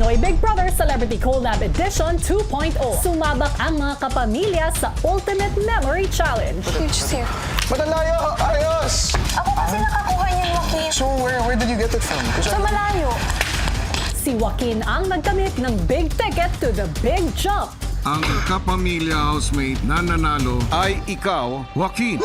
Pinoy Big Brother Celebrity Collab Edition 2.0. Sumabak ang mga kapamilya sa Ultimate Memory Challenge. Just here. Madalaya! Ayos! Ako kasi nakakuha niyan, Joaquin. So, where did you get it from? Sa malayo. Si Joaquin ang nagkamit ng big ticket to the big jump. Ang kapamilya housemate na nanalo ay ikaw, Joaquin.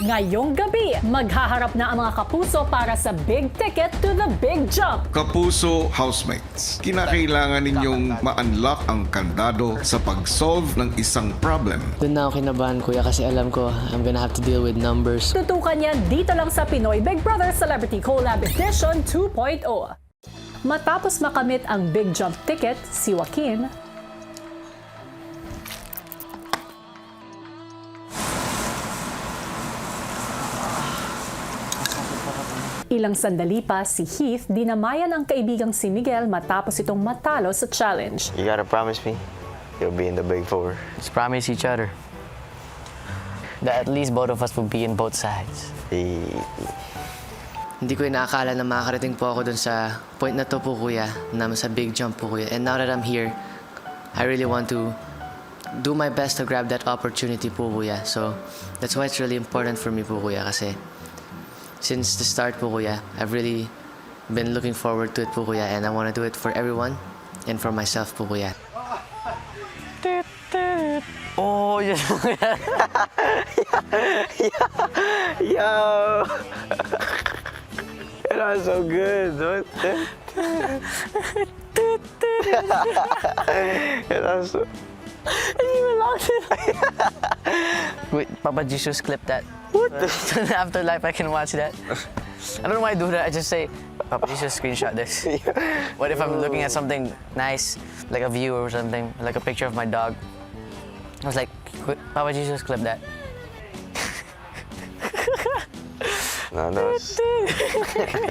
Ngayong gabi, maghaharap na ang mga kapuso para sa big ticket to the big jump. Kapuso housemates, kinakailangan ninyong ma-unlock ang kandado sa pag-solve ng isang problem. Doon na ako kinabahan, kuya, kasi alam ko I'm gonna have to deal with numbers. Tutukan niya dito lang sa Pinoy Big Brother Celebrity Collab Edition 2.0. Matapos makamit ang big jump ticket, si Joaquin ilang sandali pa, si Heath dinamayan ang kaibigang si Miguel matapos itong matalo sa challenge. You gotta promise me you'll be in the Big Four. Let's promise each other that at least both of us will be in both sides. Hindi ko inaakala na makakarating po ako dun sa point na to po, kuya, na sa big jump po, kuya. And now that I'm here, I really want to do my best to grab that opportunity po, kuya. So that's why it's really important for me po, kuya, kasi since the start po, kuya, I've really been looking forward to it po, kuya, and I want to do it for everyone and for myself po, kuya. Oh, yeah. Yo. That was so good. That was so... Wait, Papa Jesus clip that. What? In the afterlife, I can watch that. I don't know why I do that. I just say, Papa Jesus, screenshot this. What if I'm looking at something nice, like a view or something, like a picture of my dog? I was like, Papa Jesus, clip that. No, that was...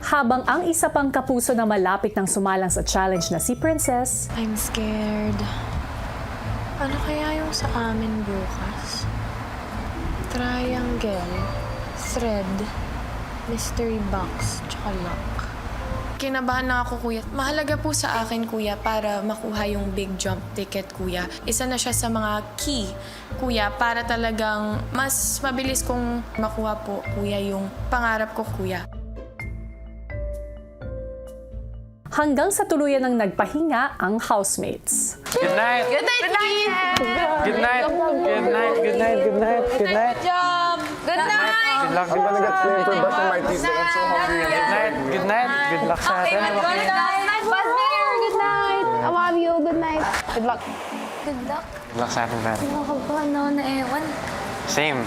Habang ang isa pang kapuso na malapit ng sumalang sa challenge na si Princess, I'm scared. Ano kaya yung sa amin bukas? Triangle, thread, mystery box, tsaka lock. Kinabahan na ako, kuya. Mahalaga po sa akin, kuya, para makuha yung big jump ticket, kuya. Isa na siya sa mga key, kuya, para talagang mas mabilis kong makuha po, kuya, yung pangarap ko, kuya. hanggang sa tuluyan ng nagpahinga ang housemates. Good night. Good night, Keith! Good night. Good night. Good night. Good night. Good night. Good job! Good night! Good luck. I'm gonna get flavor but my teeth. I'm so hungry. Good night. Good night. Good luck sa atin. Good night! Pastor! Good night! I love you. Good night. Good luck. Good luck. Good luck sa atin, pare. Nakakabahan na ako na ewan. Same.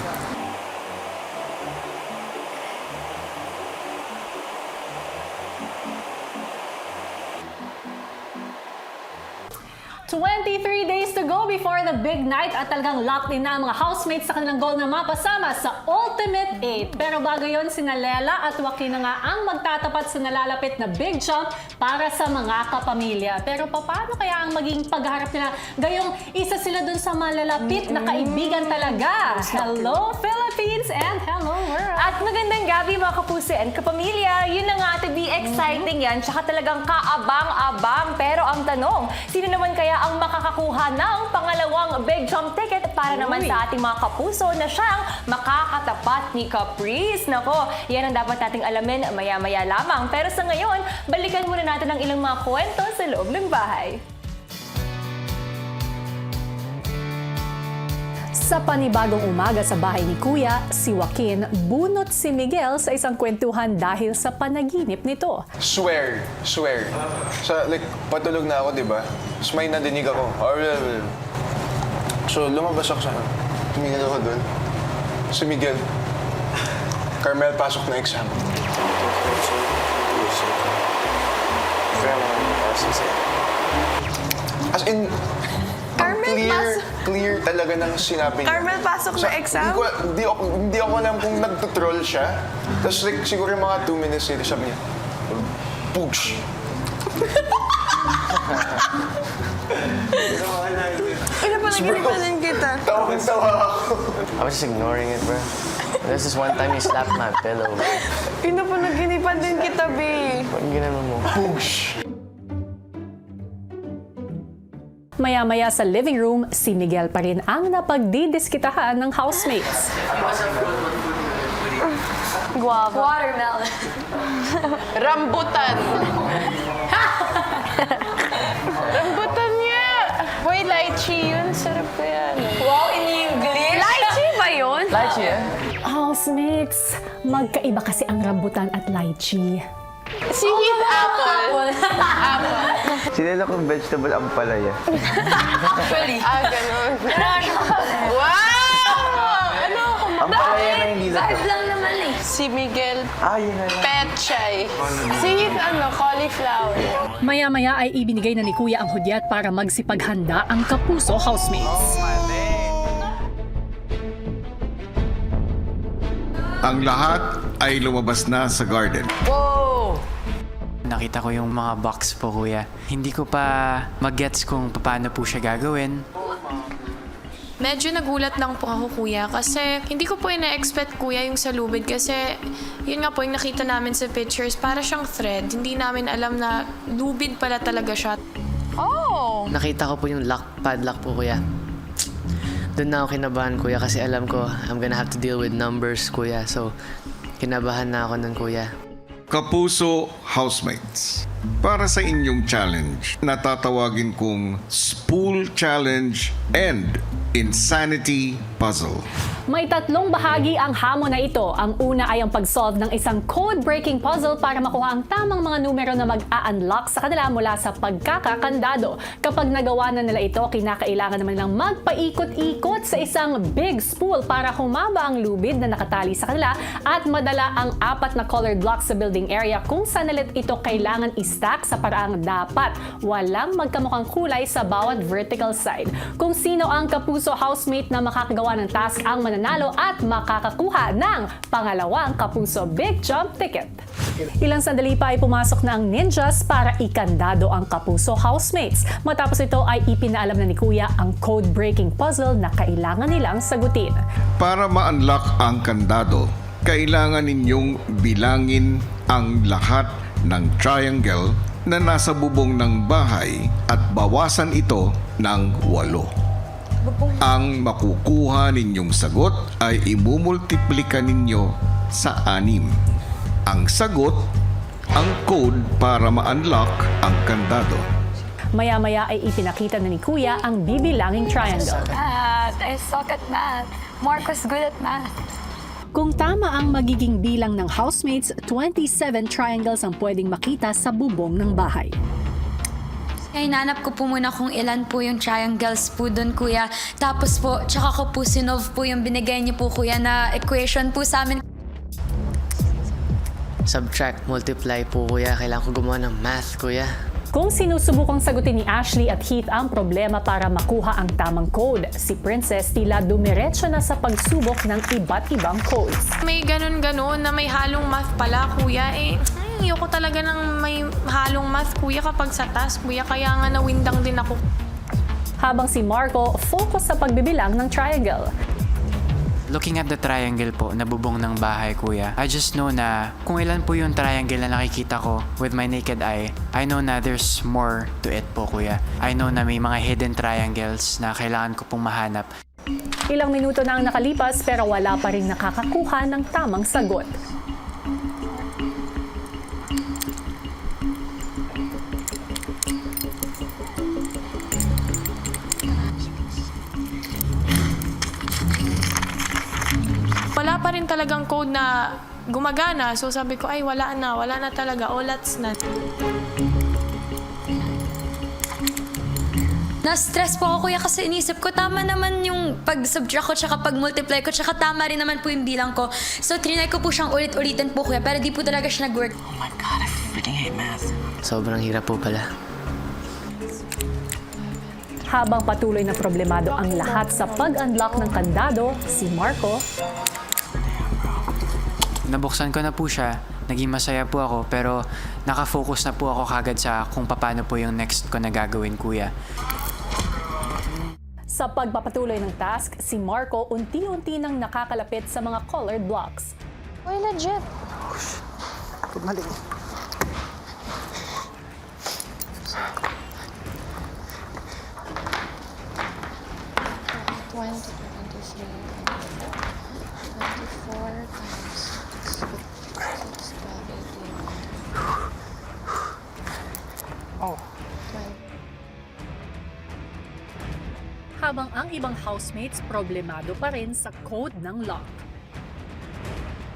Days to go before the big night at talagang locked in na ang mga housemates sa kanilang goal na mapasama sa Ultimate 8. Pero bago yon, sina Lela at Joaquin na nga ang magtatapat sa nalalapit na big jump para sa mga kapamilya. Pero paano kaya ang maging pagharap nila? Gayong isa sila dun sa malalapit na kaibigan talaga. Hello Philippines and hello world! At magandang gabi mga kapuso and kapamilya. Yun na nga, to be exciting yan. Tsaka talagang kaabang-abang. Pero ang tanong, sino naman kaya ang makakakuha ng pangalawang big jump ticket para naman sa ating mga kapuso na siyang makakatapat ni Caprice? Nako, yan ang dapat nating alamin maya-maya lamang. Pero sa ngayon, balikan muna natin ang ilang mga kwento sa loob ng bahay. Sa panibagong umaga sa bahay ni Kuya, si Joaquin bunot si Miguel sa isang kwentuhan dahil sa panaginip nito. Swear. Sa, like, patulog na ako, di ba? Tapos may nadinig ako. So, lumabas ako sa tumingin ako doon. Si Miguel. Carmel, pasok na exam. As in, clear talaga ng sinabi niya. Carmel, pasok na exam? Hindi ako alam kung nagtutroll siya. Tapos like, siguro yung mga 2 minutes later, sabi niya, push. Pinapanagipan din kita. Tawang-tawa ako. I was just ignoring it, bro. This is one time you slapped my pillow, bro. Pinapanagipan din kita, be. Bakit ginanon mo? Push. Maya-maya sa living room, si Miguel pa rin ang napagdidiskitahan ng housemates. Guava. Watermelon. Rambutan. Rambutan niya. Boy, lychee yun. Sarap ko yan. Wow, in English? Lychee ba yun? Lychee, eh? Housemates, magkaiba kasi ang rambutan at lychee. Sweet apple. Sinila kong vegetable ang palaya. Actually. Ganun. Wow! Ano? Ang palaya na hindi Vibe lato. lang naman eh. Si Miguel Yun na lang. Petchay. Sweet cauliflower. Maya-maya ay ibinigay na ni Kuya ang hudyat para magsipaghanda ang Kapuso housemates. Ang lahat ay lumabas na sa garden. Nakita ko yung mga box po, kuya. Hindi ko pa mag-gets kung paano po siya gagawin. Medyo nagulat lang po ako, kuya, kasi hindi ko po ina-expect, kuya, yung sa lubid kasi yun nga po yung nakita namin sa pictures, para siyang thread. Hindi namin alam na lubid pala talaga siya. Nakita ko po yung padlock po, kuya. Doon na ako kinabahan, kuya, kasi alam ko I'm gonna have to deal with numbers, kuya. So, kinabahan na ako nun, kuya. Kapuso housemates, para sa inyong challenge, natatawagin kong Spool Challenge and Insanity Puzzle. May tatlong bahagi ang hamon na ito. Ang una ay ang pag-solve ng isang code-breaking puzzle para makuha ang tamang mga numero na mag-a-unlock sa kanila mula sa pagkakakandado. Kapag nagawa na nila ito, kinakailangan naman nilang magpaikot-ikot sa isang big spool para humaba ang lubid na nakatali sa kanila at madala ang 4 na colored blocks sa building area kung saan nila ito kailangan i-stack sa paraang dapat. Walang magkamukhang kulay sa bawat vertical side. Kung sino ang Kapuso housemate na makakagawa ng task ang mananalo at makakakuha ng pangalawang Kapuso Big Jump Ticket. Ilang sandali pa ay pumasok na ang ninjas para ikandado ang Kapuso housemates. Matapos ito ay ipinaalam na ni Kuya ang code-breaking puzzle na kailangan nilang sagutin. Para ma-unlock ang kandado, kailangan ninyong bilangin ang lahat ng triangle na nasa bubong ng bahay at bawasan ito ng 8. Ang makukuha ninyong sagot ay imumultiplika ninyo sa 6. Ang sagot, ang code para ma-unlock ang kandado. Maya-maya ay ipinakita na ni Kuya ang bibilanging triangle. Math. I suck at math. Marco's good at math. Kung tama ang magiging bilang ng housemates, 27 triangles ang pwedeng makita sa bubong ng bahay. Kaya hinanap ko po muna kung ilan po yung triangles po doon, kuya. Tapos po, tsaka ko po sinove po yung binigay niyo po, kuya, na equation po sa amin. Subtract, multiply po, kuya. Kailangan ko gumawa ng math, kuya. Kung sinusubukang sagutin ni Ashley at Heath ang problema para makuha ang tamang code, si Princess tila dumiretso na sa pagsubok ng iba't ibang codes. May ganun-ganun na may halong math pala, kuya. Ayoko talaga ng may halong math, kuya, kapag sa task, kuya. Kaya nga nawindang din ako. Habang si Marco focus sa pagbibilang ng triangle. Looking at the triangle po na bubong ng bahay, kuya, I just know na kung ilan po yung triangle na nakikita ko with my naked eye, I know na there's more to it po, kuya. I know na may mga hidden triangles na kailangan ko pong mahanap. Ilang minuto na ang nakalipas pero wala pa rin nakakakuha ng tamang sagot. Wala pa rin talagang code na gumagana. So sabi ko, ay wala na talaga. Olats na. Na-stress po ako, kuya, kasi inisip ko, tama naman yung pag-subtract ko tsaka pag-multiply ko, tsaka tama rin naman po yung bilang ko. So, trinay ko po siyang ulit-ulitin po, kuya, pero di po talaga siya nag-work. Sobrang hirap po pala. Habang patuloy na problemado ang lahat sa pag-unlock ng kandado, si Marco Nabuksan ko na po siya, naging masaya po ako, pero nakafocus na po ako kagad sa kung paano po yung next ko na gagawin, kuya. Sa pagpapatuloy ng task, si Marco unti-unti nang nakakalapit sa mga colored blocks. Uy, legit. 23, 24 times 6, 12, 18. Oh. Habang ang ibang housemates problemado pa rin sa code ng lock.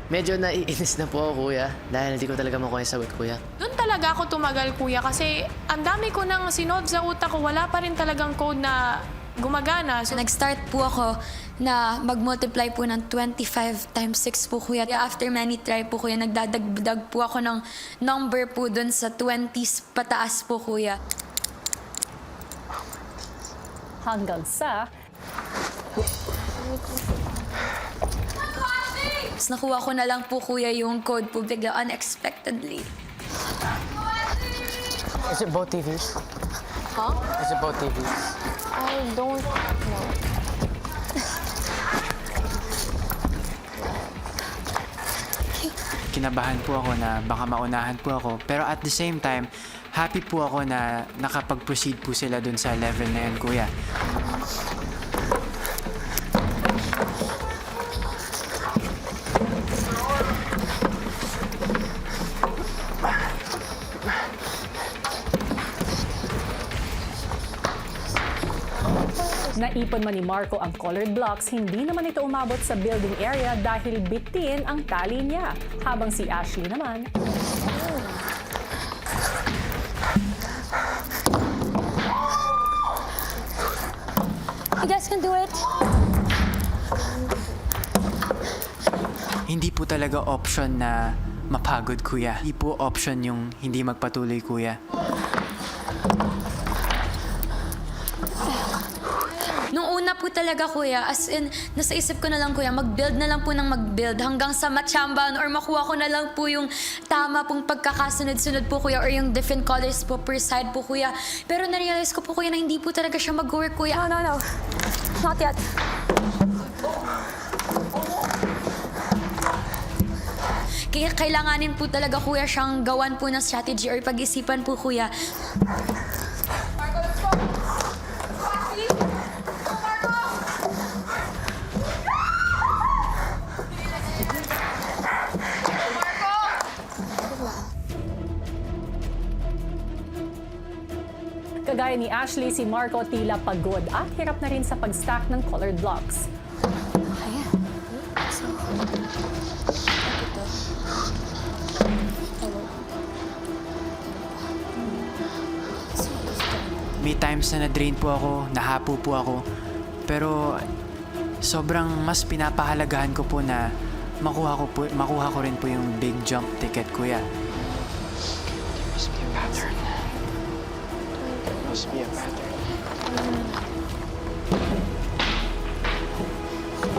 Medyo naiinis na po ako, kuya. Dahil hindi ko talaga makuha yung sagot, kuya. Doon talaga ako tumagal, kuya, kasi ang dami ko nang sinod sa utak ko, wala pa rin talagang code na gumagana. So, Nag-start po ako na mag-multiply po ng 25 times 6 po, kuya. After many try po, kuya, nagdadagdag po ako ng number po dun sa 20s pataas po, kuya. Hanggang sa Tapos nakuha ko na lang po, kuya, yung code po bigla unexpectedly. Is it both TVs? Huh? Is it both TVs? I don't know. Kinabahan po ako na baka maunahan po ako. Pero at the same time, happy po ako na nakapag-proceed po sila dun sa level na yun, kuya. naipon man ni Marco ang colored blocks, hindi naman ito umabot sa building area dahil bitin ang tali niya. Habang si Ashley naman, You guys can do it. Hindi po talaga option na mapagod, kuya. Hindi po option yung hindi magpatuloy, kuya. Nung una po talaga, kuya, as in, nasa isip ko na lang, kuya, mag-build na lang po ng mag-build hanggang sa matsambahan or makuha ko na lang po yung tama pong pagkakasunod-sunod po, kuya, or yung different colors po per side po, kuya. Pero na-realize ko po, kuya, na hindi po talaga siya mag-work, kuya. No. Not yet. Kaya kailanganin po talaga, kuya, siyang gawan po ng strategy or pag-isipan po, kuya. kagaya ni Ashley, si Marco tila pagod at hirap na rin sa pag-stack ng colored blocks. May times na na-drain po ako, nahapo po ako. Pero sobrang mas pinapahalagahan ko po na makuha ko rin po yung big jump ticket, kuya. Must be a pattern. Must be a pattern.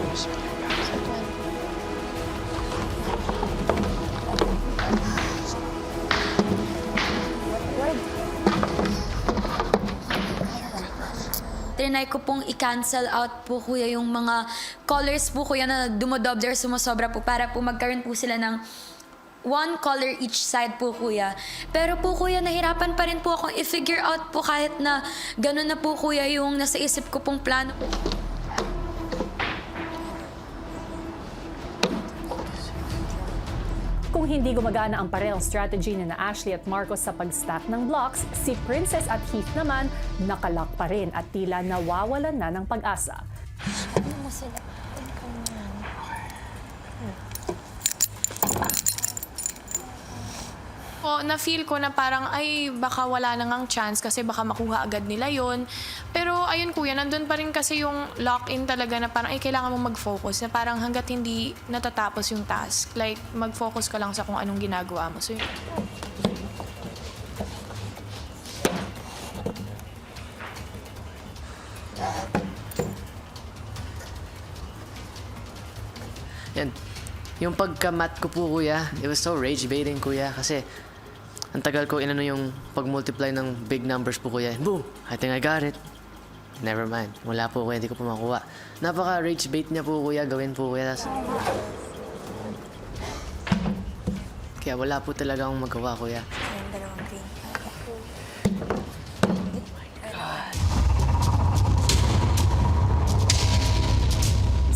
Must be a pattern. Trinay ko pong i-cancel out po, kuya, yung mga colors po, kuya, na dumodoble or sumusobra po para po magkaroon po sila ng one color each side po, kuya. Pero po, kuya, nahirapan pa rin po akong i-figure out po kahit na gano'n na po, kuya, yung nasa isip ko pong plano. Kung hindi gumagana ang parehong strategy ni na Ashley at Marco sa pag-stack ng blocks, si Princess at Heath naman nakalock pa rin at tila nawawalan na ng pag-asa. Na-feel ko na parang, ay, baka wala na ngang chance kasi baka makuha agad nila yon. Pero ayun, kuya, nandun pa rin kasi yung lock-in talaga na parang, ay, kailangan mong mag-focus. Na parang hanggat hindi natatapos yung task. Like, mag-focus ka lang sa kung anong ginagawa mo. So, yun. Yan. Yung pagka-math ko po, kuya, it was so rage-baiting, kuya. Kasi ang tagal ko inano yung pag-multiply ng big numbers po, kuya. Boom! I think I got it. Never mind. Wala po, kuya. Hindi ko po makuha. Napaka-rage-bait niya po, kuya. Gawin po, kuya. Kaya wala po talaga akong magawa, kuya.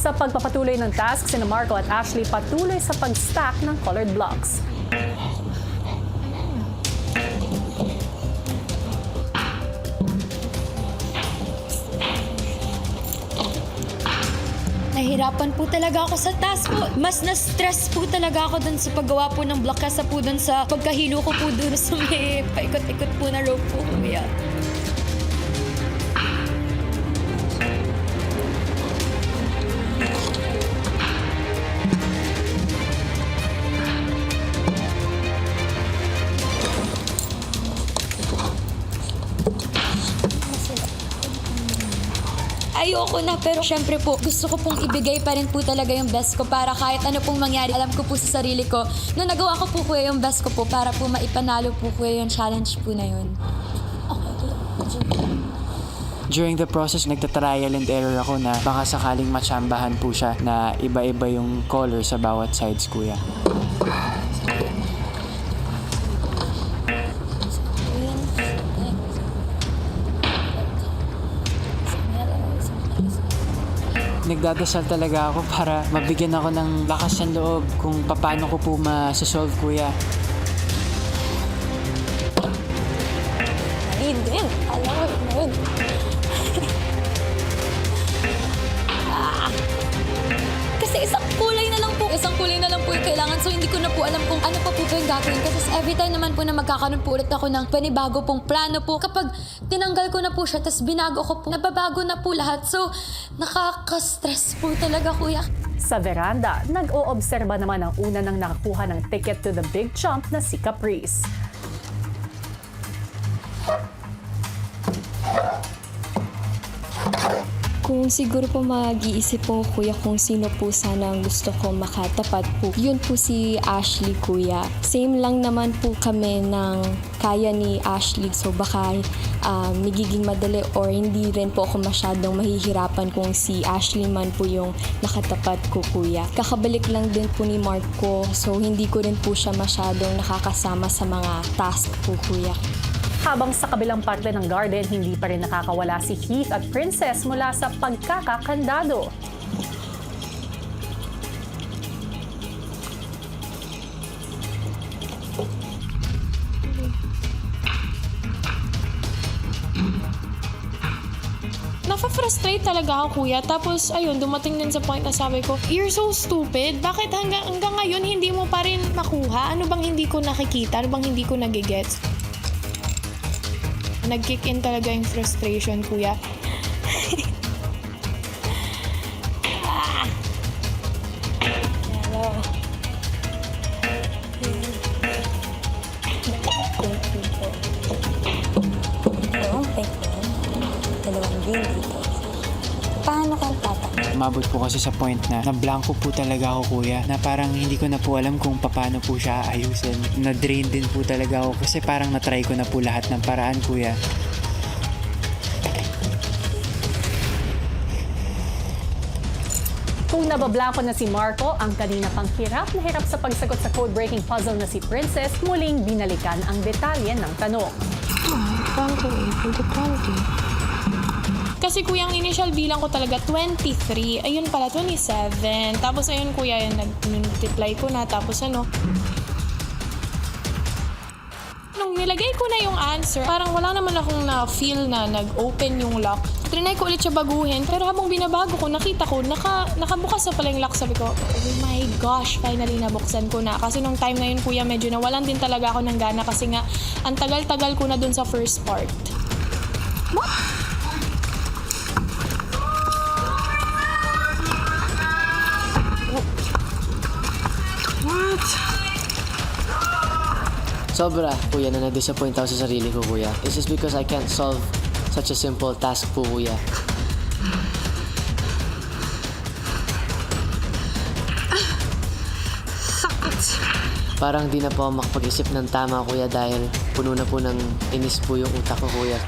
Sa pagpapatuloy ng task, sina Marco at Ashley patuloy sa pag-stack ng colored blocks. Nahirapan po talaga ako sa task po. Mas na-stress po talaga ako dun sa paggawa po ng block kasa po dun sa pagkahilo ko po dun sa may paikot-ikot po na rope po, kuya. Ayoko na, pero syempre po, gusto ko pong ibigay pa rin po talaga yung best ko para kahit ano pong mangyari, alam ko po sa sarili ko na nagawa ko po kuya yung best ko po para po maipanalo po kuya yung challenge po na yun. During the process, nagta-trial and error ako na baka sakaling matsambahan po siya na iba-iba yung color sa bawat sides, kuya. Nagdadasal talaga ako para mabigyan ako ng lakas ng loob kung paano ko po ma-solve, kuya. Din, alam mo yun. Kasi isang kulay na lang po yung kailangan. So hindi ko na po alam kung ano pa po ba yung gagawin. Kasi every time naman po na magkakaroon po ulit ako ng panibago pong plano po. Kapag tinanggal ko na po siya, tapos binago ko po, nababago na po lahat. So nakaka-stress po talaga, kuya. Sa veranda, nag-oobserba naman ang una nang nakakuha ng ticket to the big jump na si Caprice. Kung siguro po mag-iisip po kuya kung sino po sana ang gusto ko makatapat po, yun po si Ashley, kuya. Same lang naman po kami ng kaya ni Ashley, so baka magiging madali or hindi rin po ako masyadong mahihirapan kung si Ashley man po yung nakatapat ko, kuya. Kakabalik lang din po ni Marco, so hindi ko rin po siya masyadong nakakasama sa mga task po, kuya. Habang sa kabilang parte ng garden, hindi pa rin nakakawala si Heath at Princess mula sa pagkakakandado. Nafa-frustrate talaga ako, kuya. Tapos, ayun, dumating din sa point na sabi ko, you're so stupid. Bakit hanggang ngayon hindi mo pa rin makuha? Ano bang hindi ko nakikita? Ano bang hindi ko nagigets? Nag-kick in talaga yung frustration, kuya. Paano kang tatak? Umabot po kasi sa point na blanco po talaga ako, kuya, na parang hindi ko na po alam kung paano po siya ayusin. Na-drain din po talaga ako kasi parang na-try ko na po lahat ng paraan, kuya. Kung nabablanko na si Marco, ang kanina pang hirap na hirap sa pagsagot sa code-breaking puzzle na si Princess, muling binalikan ang detalye ng tanong. Kasi kuya, ang initial bilang ko talaga 23. Ayun pala, 27. Tapos ayun kuya, nag-multiply ko na. Tapos ano, nung nilagay ko na yung answer, parang wala naman akong na-feel na nag-open yung lock. Trinay ko ulit siya baguhin. Pero habang binabago ko, nakita ko, nakabukas na pala yung lock. Sabi ko, oh my gosh, finally nabuksan ko na. Kasi nung time na yun kuya, medyo nawalan din talaga ako ng gana. Kasi nga, ang tagal-tagal ko na dun sa first part. What? Sobra, kuya, na na-disappoint ako sa sarili ko, kuya. It's just because I can't solve such a simple task po, kuya. Sakit. Parang di na po ako makapag-isip ng tama, kuya, dahil puno na po ng inis po yung utak ko, kuya.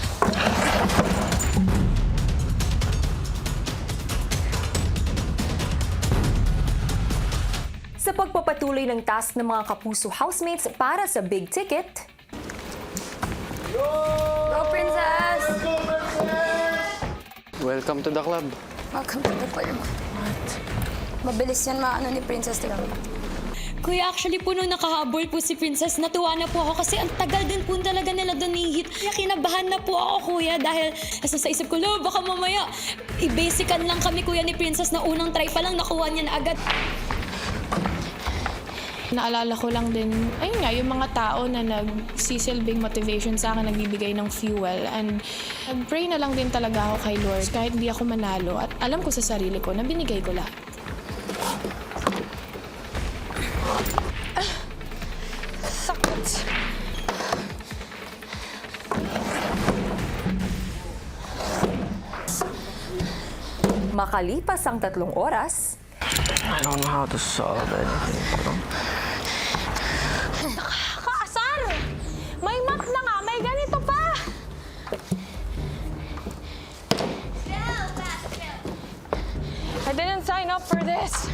Sa pagpapatuloy ng task ng mga kapuso housemates para sa big ticket, Go, Princess! Welcome to the club. Welcome to the club. Salamat. Mabilis yan maano ni Princess lang. Kuya, actually po nung nakahabol po si Princess, natuwa na po ako kasi ang tagal din po talaga nila doon ni-hit. Kaya kinabahan na po ako, kuya, dahil nasa sa isip ko, lo, baka mamaya i-basican lang kami, kuya, ni Princess na unang try pa lang nakuha niya na agad. Naalala ko lang din, ayun nga, yung mga tao na nagsisilbing motivation sa akin, nagbibigay ng fuel. And nag-pray na lang din talaga ako kay Lord kahit hindi ako manalo. At alam ko sa sarili ko na binigay ko lahat. Makalipas ang 3 oras, I don't know how to solve anything, bro. Kaasar! May math na nga, may ganito pa! I didn't sign up for this.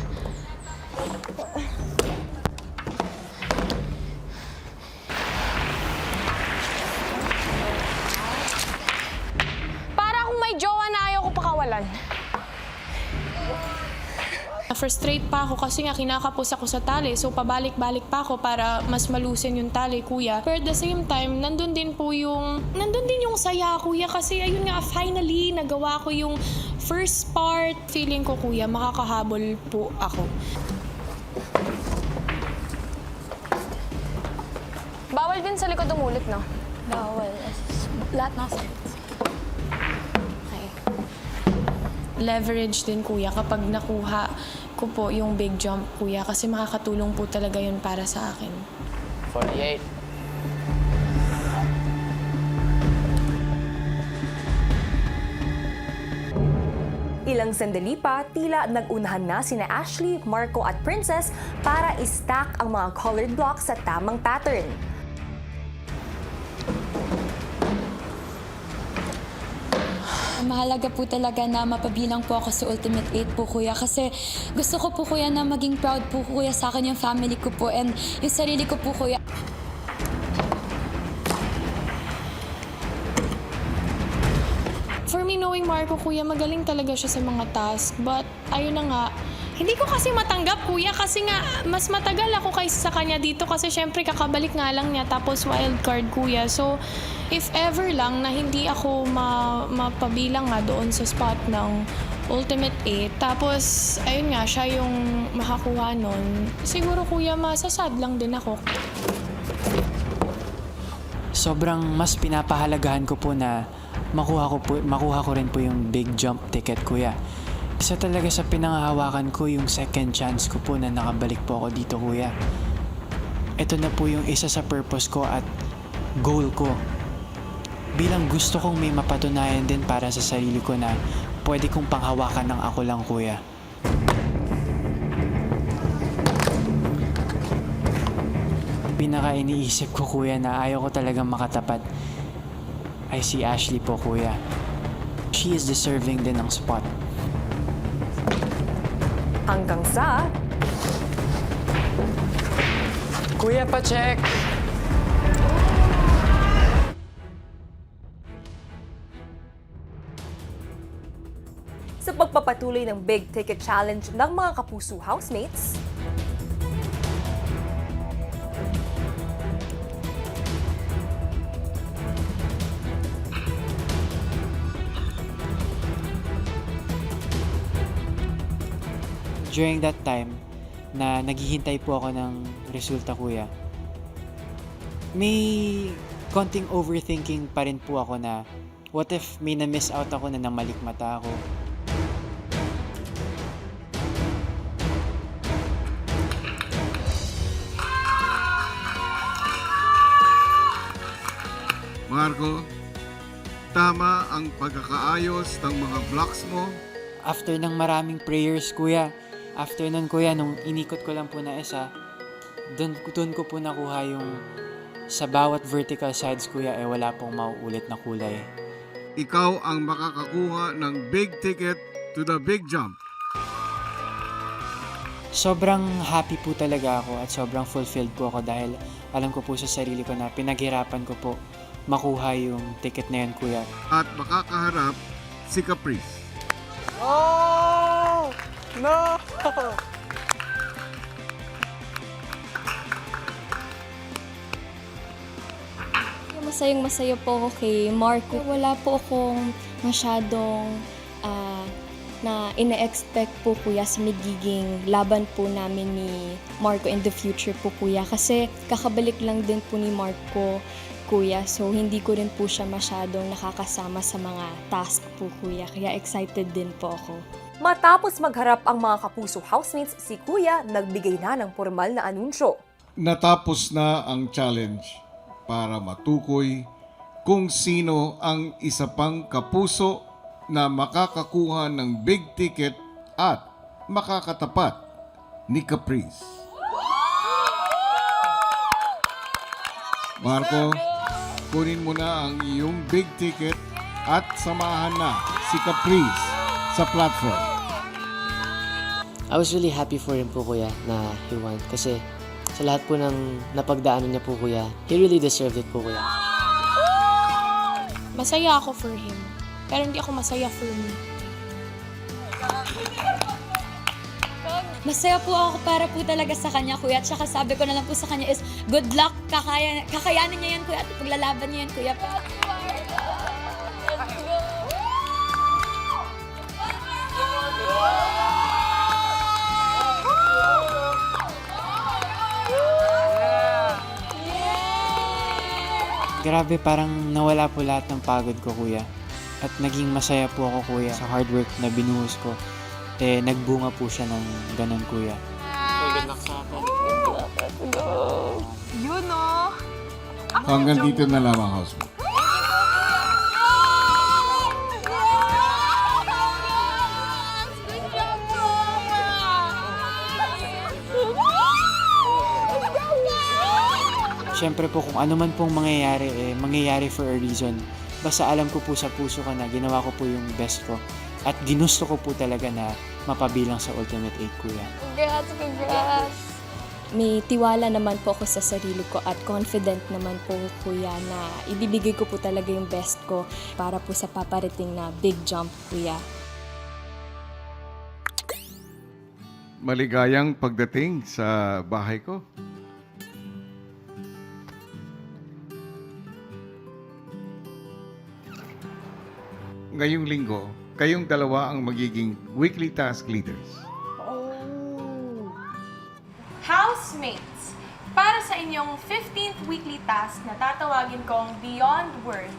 Para akong may jowa na ayaw ko pakawalan. Frustrate pa ako kasi nga kinakapos ako sa tali. So pabalik-balik pa ako para mas malusin yung tali, kuya. Pero at the same time, nandun din yung saya, kuya. Kasi ayun nga, finally, nagawa ko yung first part. Feeling ko, kuya, makakahabol po ako. Bawal din sa likod umulit, no? Bawal. Lahat ng sides. Leverage din, kuya, kapag nakuha ko po yung big jump, kuya, kasi makakatulong po talaga yun para sa akin. 48. ilang sandali pa, tila nag-unahan na sina Ashley, Marco at Princess para i-stack ang mga colored blocks sa tamang pattern. Mahalaga po talaga na mapabilang po ako sa Ultimate 8 po, kuya. Kasi gusto ko po, kuya, na maging proud po, kuya, sa akin yung family ko po and yung sarili ko po, kuya. For me, knowing Marco, kuya, magaling talaga siya sa mga task. But, ayun na nga, hindi ko kasi matanggap, kuya, kasi nga, mas matagal ako kaysa sa kanya dito kasi syempre kakabalik nga lang niya, tapos wild card, kuya. So, if ever lang na hindi ako mapabilang nga doon sa spot ng Ultimate 8, tapos, ayun nga, siya yung makakuha nun, siguro, kuya, masasad lang din ako. Sobrang mas pinapahalagahan ko po na makuha ko rin po yung big jump ticket, kuya. Isa talaga sa pinanghahawakan ko yung second chance ko po na nakabalik po ako dito, kuya. Ito na po yung isa sa purpose ko at goal ko. Bilang gusto kong may mapatunayan din para sa sarili ko na pwede kong panghawakan ng ako lang, kuya. Pinaka iniisip ko, kuya, na ayaw ko talagang makatapat ay si Ashley po, kuya. She is deserving din ng spot. Hanggang sa... Kuya, pa-check! Sa pagpapatuloy ng Big Ticket Challenge ng mga Kapuso housemates, During that time na naghihintay po ako ng resulta, kuya, may konting overthinking pa rin po ako na what if may na-miss out ako na namalikmata ako. Marco, tama ang pagkakaayos ng mga blocks mo. After ng maraming prayers, kuya, after nun, kuya, nung inikot ko lang po na isa, dun ko po nakuha yung sa bawat vertical sides, kuya, wala pong mauulit na kulay. Ikaw ang makakakuha ng big ticket to the big jump. Sobrang happy po talaga ako at sobrang fulfilled po ako dahil alam ko po sa sarili ko na pinaghirapan ko po makuha yung ticket na yun, kuya. At makakaharap si Caprice. Oh! No! Masayang-masaya po ako kay Marco. Wala po akong masyadong na ina-expect po kuya sa magiging laban po namin ni Marco in the future po kuya. Kasi kakabalik lang din po ni Marco kuya. So hindi ko rin po siya masyadong nakakasama sa mga task po kuya. Kaya excited din po ako. Matapos magharap ang mga kapuso housemates, si Kuya nagbigay na ng formal na anunsyo. Natapos na ang challenge para matukoy kung sino ang isa pang kapuso na makakakuha ng big ticket at makakatapat ni Caprice. Marco, kunin mo na ang iyong big ticket at samahan na si Caprice sa platform. I was really happy for him po, Kuya, na he won. Kasi sa lahat po ng napagdaanan niya po, Kuya, he really deserved it po, Kuya. Masaya ako for him. Pero hindi ako masaya for me. Masaya po ako para po talaga sa kanya, kuya. At saka sabi ko na lang po sa kanya is, good luck, kakayanin niya yan, kuya. At paglalaban niya yan, kuya. Grabe, parang nawala po lahat ng pagod ko, Kuya. At naging masaya po ako, Kuya, sa hard work na binuhos ko. Nagbunga po siya ng ganun, Kuya. Good luck sa akin. Yun o! Hanggang dito na lamang, housemate. Siyempre po, kung ano man pong mangyayari, mangyayari for a reason. Basta alam ko po sa puso ko na ginawa ko po yung best ko. At ginusto ko po talaga na mapabilang sa Ultimate 8, Kuya. Congrats! May tiwala naman po ako sa sarili ko at confident naman po kuya na ibibigay ko po talaga yung best ko para po sa paparating na big jump kuya. Maligayang pagdating sa bahay ko. Ngayong linggo, kayong dalawa ang magiging weekly task leaders. Housemates, para sa inyong 15th weekly task na tatawagin kong Beyond Word,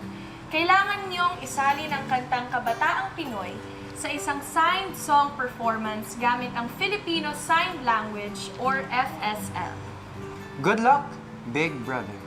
kailangan niyong isali ng kantang Kabataang Pinoy sa isang signed song performance gamit ang Filipino Sign Language or FSL. Good luck, Big Brother.